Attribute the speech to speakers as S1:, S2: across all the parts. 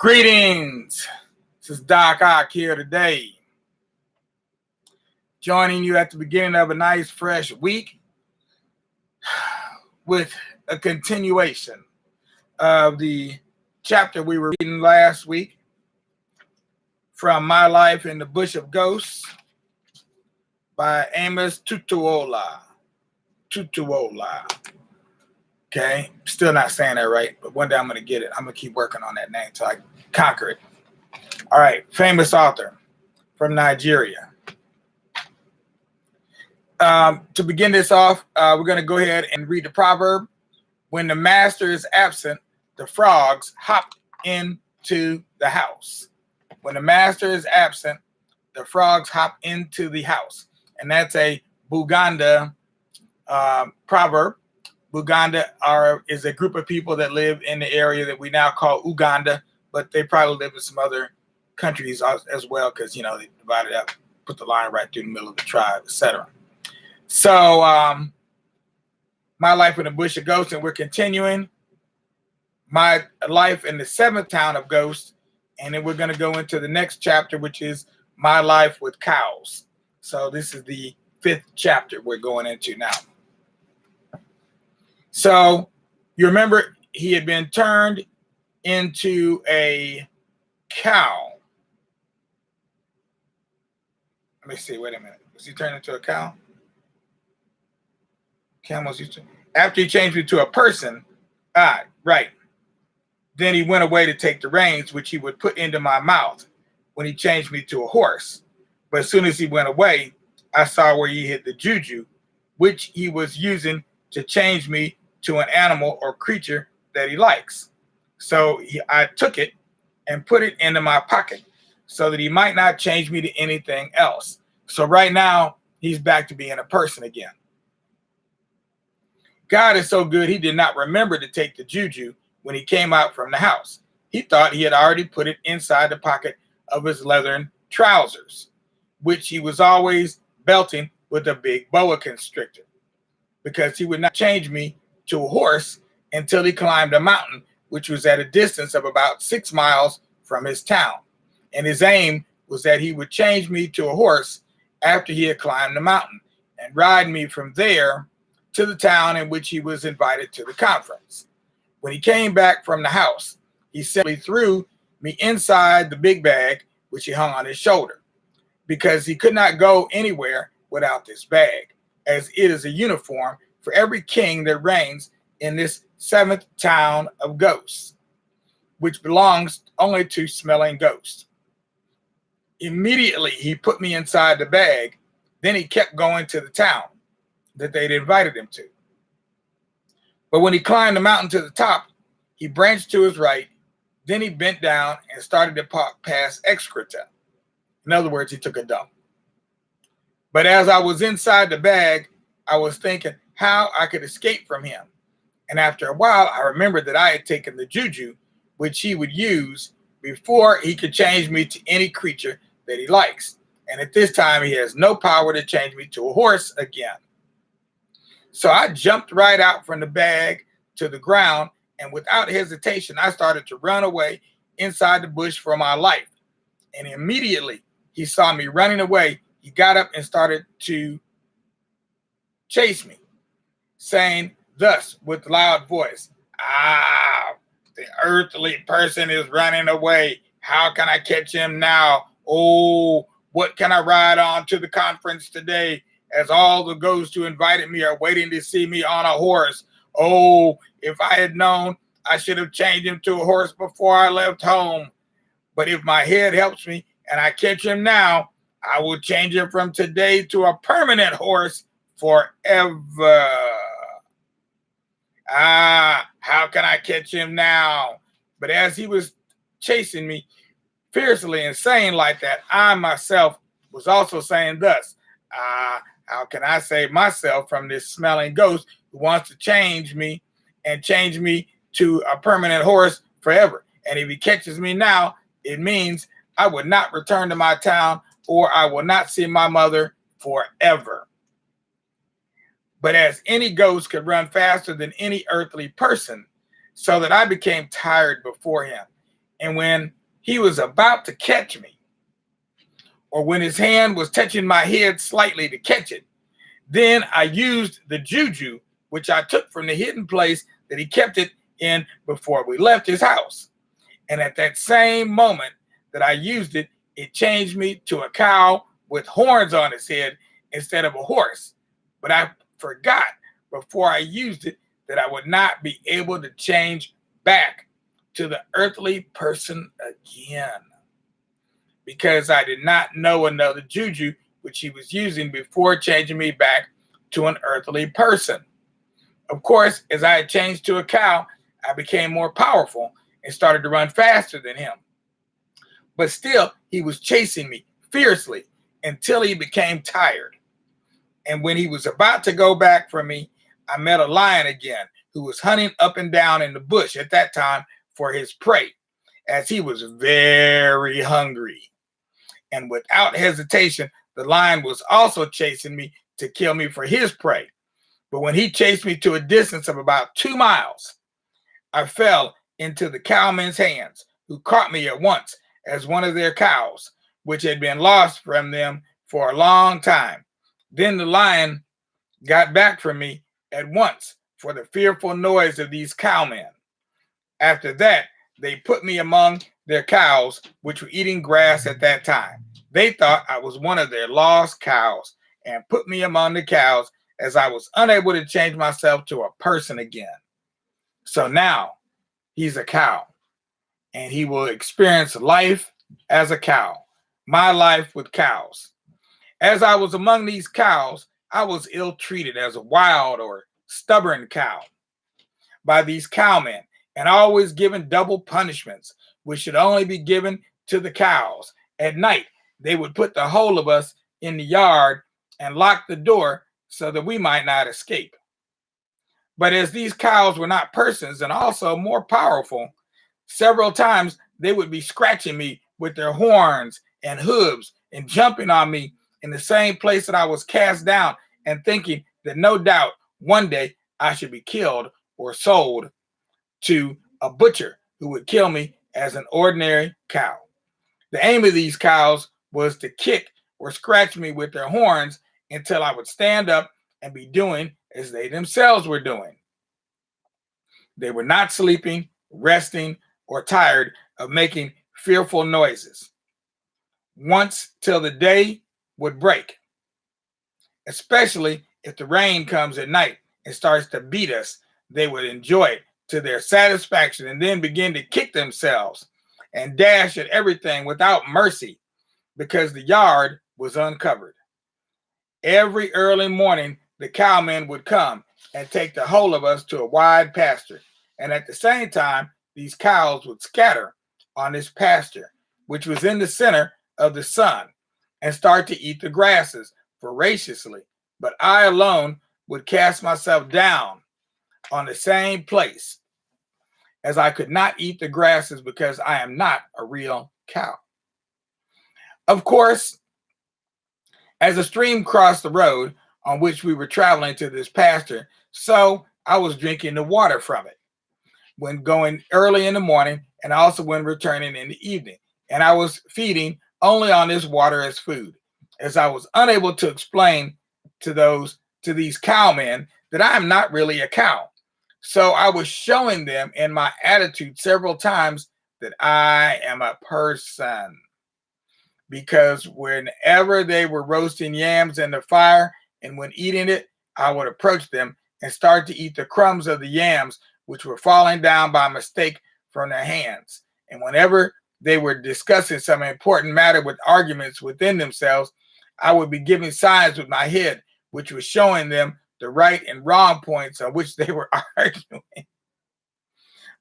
S1: Greetings. This is Doc Ock here today, joining you at the beginning of a nice fresh week with a continuation of the chapter we were reading last week from My Life in the Bush of Ghosts by Amos Tutuola. Okay, still not saying that right, but one day I'm going to get it. I'm going to keep working on that name until I conquer it. All right, famous author from Nigeria. To begin this off, we're going to go ahead and read the proverb. When the master is absent, the frogs hop into the house. When the master is absent, the frogs hop into the house. And that's a Buganda proverb. Buganda is a group of people that live in the area that we now call Uganda, but they probably live in some other countries as well because, you know, they divided up, put the line right through the middle of the tribe, etc. So, My Life in the Bush of Ghosts, and we're continuing My Life in the Seventh Town of Ghosts, and then we're going to go into the next chapter, which is My Life with Cows. So this is the fifth chapter we're going into now. So you remember he had been turned into a cow. Let me see. Wait a minute. Was he turned into a cow? Camels used to. After he changed me to a person, right. Then he went away to take the reins, which he would put into my mouth when he changed me to a horse. But as soon as he went away, I saw where he hid the juju, which he was using to change me to an animal or creature that he likes. So I took it and put it into my pocket so that he might not change me to anything else. So right now, he's back to being a person again. God is so good, he did not remember to take the juju when he came out from the house. He thought he had already put it inside the pocket of his leathern trousers, which he was always belting with a big boa constrictor, because he would not change me to a horse until he climbed a mountain, which was at a distance of about 6 miles from his town. And his aim was that he would change me to a horse after he had climbed the mountain and ride me from there to the town in which he was invited to the conference. When he came back from the house, he simply threw me inside the big bag, which he hung on his shoulder, because he could not go anywhere without this bag, as it is a uniform for every king that reigns in this seventh town of ghosts, which belongs only to smelling ghosts. Immediately, he put me inside the bag. Then he kept going to the town that they'd invited him to. But when he climbed the mountain to the top, he branched to his right. Then he bent down and started to pass excreta. In other words, he took a dump. But as I was inside the bag, I was thinking how I could escape from him. And after a while, I remembered that I had taken the juju, which he would use before he could change me to any creature that he likes. And at this time, he has no power to change me to a horse again. So I jumped right out from the bag to the ground, and without hesitation, I started to run away inside the bush for my life. And immediately he saw me running away. He got up and started to chase me, saying thus with loud voice, the earthly person is running away. How can I catch him now? Oh, what can I ride on to the conference today, as all the ghosts who invited me are waiting to see me on a horse? Oh, if I had known, I should have changed him to a horse before I left home. But if my head helps me and I catch him now, I will change him from today to a permanent horse forever. How can I catch him now? But as he was chasing me fiercely and saying like that, I myself was also saying thus, how can I save myself from this smelling ghost who wants to change me to a permanent horse forever? And if he catches me now, it means I would not return to my town, or I will not see my mother forever. But as any ghost could run faster than any earthly person, so that I became tired before him. And when he was about to catch me, or when his hand was touching my head slightly to catch it, then I used the juju, which I took from the hidden place that he kept it in before we left his house. And at that same moment that I used it, it changed me to a cow with horns on its head instead of a horse. But I forgot before I used it that I would not be able to change back to the earthly person again, because I did not know another juju which he was using before changing me back to an earthly person. Of course, as I had changed to a cow, I became more powerful and started to run faster than him. But still, he was chasing me fiercely until he became tired. And when he was about to go back from me, I met a lion again who was hunting up and down in the bush at that time for his prey, as he was very hungry. And without hesitation, the lion was also chasing me to kill me for his prey. But when he chased me to a distance of about 2 miles, I fell into the cowmen's hands, who caught me at once as one of their cows, which had been lost from them for a long time. Then the lion got back from me at once for the fearful noise of these cowmen. After that, they put me among their cows, which were eating grass at that time. They thought I was one of their lost cows and put me among the cows, as I was unable to change myself to a person again. So now he's a cow, and he will experience life as a cow, my life with cows. As I was among these cows, I was ill-treated as a wild or stubborn cow by these cowmen, and always given double punishments, which should only be given to the cows. At night, they would put the whole of us in the yard and lock the door so that we might not escape. But as these cows were not persons and also more powerful, several times they would be scratching me with their horns and hooves and jumping on me in the same place that I was cast down, and thinking that no doubt one day I should be killed or sold to a butcher who would kill me as an ordinary cow. The aim of these cows was to kick or scratch me with their horns until I would stand up and be doing as they themselves were doing. They were not sleeping, resting, or tired of making fearful noises, once till the day would break, especially if the rain comes at night and starts to beat us. They would enjoy it to their satisfaction and then begin to kick themselves and dash at everything without mercy, because the yard was uncovered. Every early morning, the cowmen would come and take the whole of us to a wide pasture. And at the same time, these cows would scatter on this pasture, which was in the center of the sun, and start to eat the grasses voraciously. But I alone would cast myself down on the same place, as I could not eat the grasses because I am not a real cow. Of course, as a stream crossed the road on which we were traveling to this pasture, so I was drinking the water from it when going early in the morning and also when returning in the evening. And I was feeding only on this water as food, as I was unable to explain to these cowmen that I am not really a cow. So I was showing them in my attitude several times that I am a person. Because whenever they were roasting yams in the fire and when eating it, I would approach them and start to eat the crumbs of the yams, which were falling down by mistake from their hands. And whenever they were discussing some important matter with arguments within themselves, I would be giving signs with my head, which was showing them the right and wrong points on which they were arguing.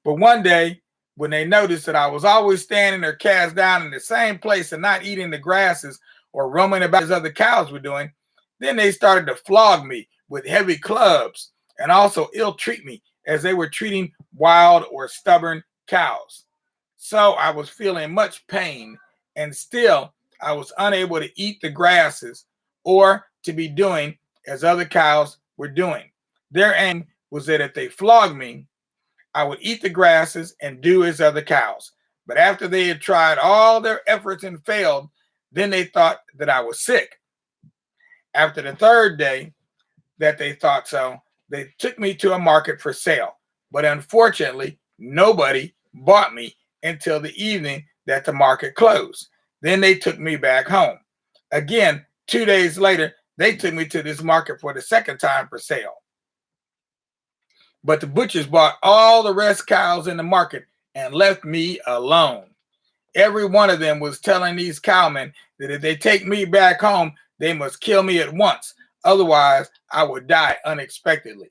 S1: But one day, when they noticed that I was always standing or cast down in the same place and not eating the grasses or roaming about as other cows were doing, then they started to flog me with heavy clubs and also ill-treat me as they were treating wild or stubborn cows. So I was feeling much pain, and still I was unable to eat the grasses or to be doing as other cows were doing. Their aim was that if they flogged me, I would eat the grasses and do as other cows. But after they had tried all their efforts and failed, then they thought that I was sick. After the third day that they thought so, they took me to a market for sale. But unfortunately, nobody bought me until the evening that the market closed. Then they took me back home. Again, 2 days later, they took me to this market for the second time for sale. But the butchers bought all the rest cows in the market and left me alone. Every one of them was telling these cowmen that if they take me back home, they must kill me at once. Otherwise, I would die unexpectedly.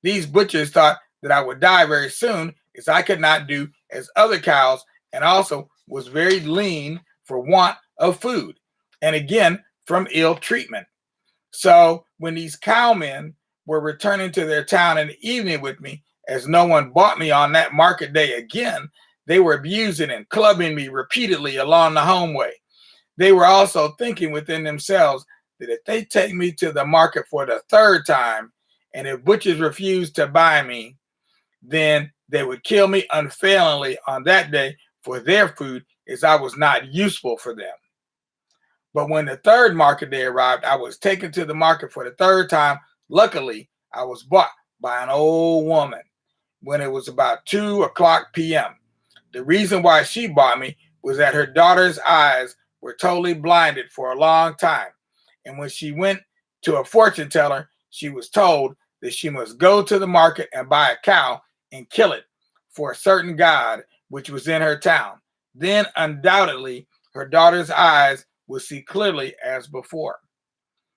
S1: These butchers thought that I would die very soon, as I could not do as other cows, and also was very lean for want of food, and again, from ill treatment. So when these cowmen were returning to their town in the evening with me, as no one bought me on that market day again, they were abusing and clubbing me repeatedly along the home way. They were also thinking within themselves that if they take me to the market for the third time, and if butchers refused to buy me, then they would kill me unfailingly on that day for their food, as I was not useful for them. But when the third market day arrived, I was taken to the market for the third time. Luckily, I was bought by an old woman when it was about 2:00 p.m. The reason why she bought me was that her daughter's eyes were totally blinded for a long time. And when she went to a fortune teller, she was told that she must go to the market and buy a cow and kill it for a certain god which was in her town. Then undoubtedly her daughter's eyes would see clearly as before.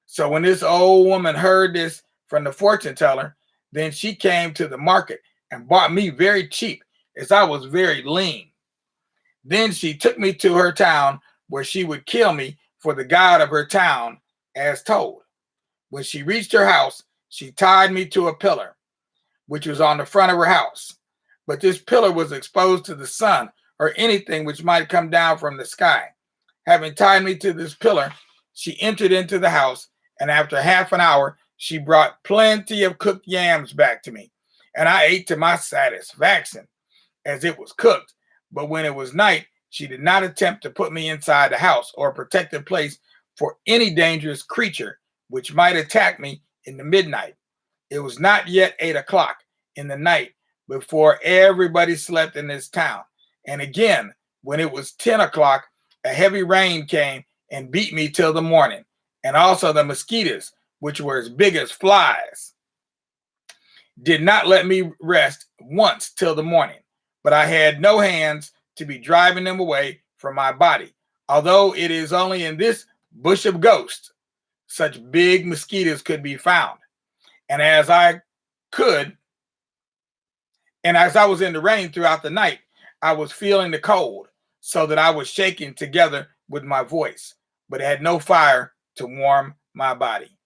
S1: So when this old woman heard this from the fortune teller, then she came to the market and bought me very cheap, as I was very lean. Then she took me to her town, where she would kill me for the god of her town, as told. When she reached her house, she tied me to a pillar, which was on the front of her house. But this pillar was exposed to the sun or anything which might come down from the sky. Having tied me to this pillar, she entered into the house, and after half an hour, she brought plenty of cooked yams back to me, and I ate to my satisfaction, as it was cooked. But when it was night, she did not attempt to put me inside the house or a protected place for any dangerous creature which might attack me in the midnight. It was not yet 8:00 in the night before everybody slept in this town. And again, when it was 10:00, a heavy rain came and beat me till the morning. And also the mosquitoes, which were as big as flies, did not let me rest once till the morning. But I had no hands to be driving them away from my body, although it is only in this bush of ghosts such big mosquitoes could be found. And as I was in the rain throughout the night, I was feeling the cold, so that I was shaking together with my voice, but had no fire to warm my body.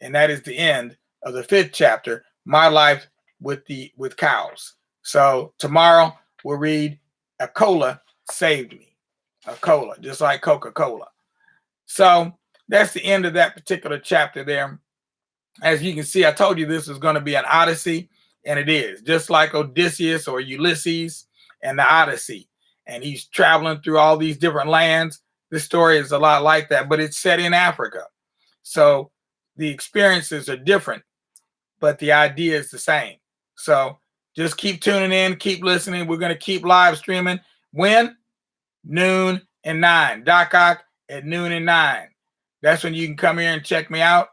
S1: And that is the end of the 5th chapter, My Life with Cows. So tomorrow we'll read A Cola Saved Me. A cola, just like Coca-Cola. So that's the end of that particular chapter there. As you can see, I told you this was going to be an odyssey, and it is. Just like Odysseus or Ulysses and the Odyssey. And he's traveling through all these different lands. This story is a lot like that, but it's set in Africa. So the experiences are different, but the idea is the same. So just keep tuning in, keep listening. We're going to keep live streaming. When? Noon and 9. Dakak at noon and 9. That's when you can come here and check me out.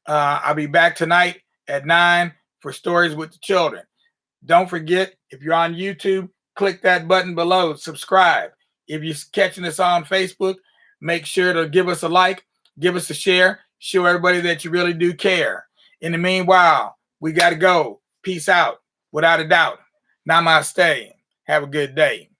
S1: I'll be back tonight at 9 for Stories with the Children. Don't forget, if you're on YouTube, click that button below, subscribe. If you're catching us on Facebook, make sure to give us a like, give us a share, show everybody that you really do care. In the meanwhile, we got to go. Peace out, without a doubt. Namaste. Have a good day.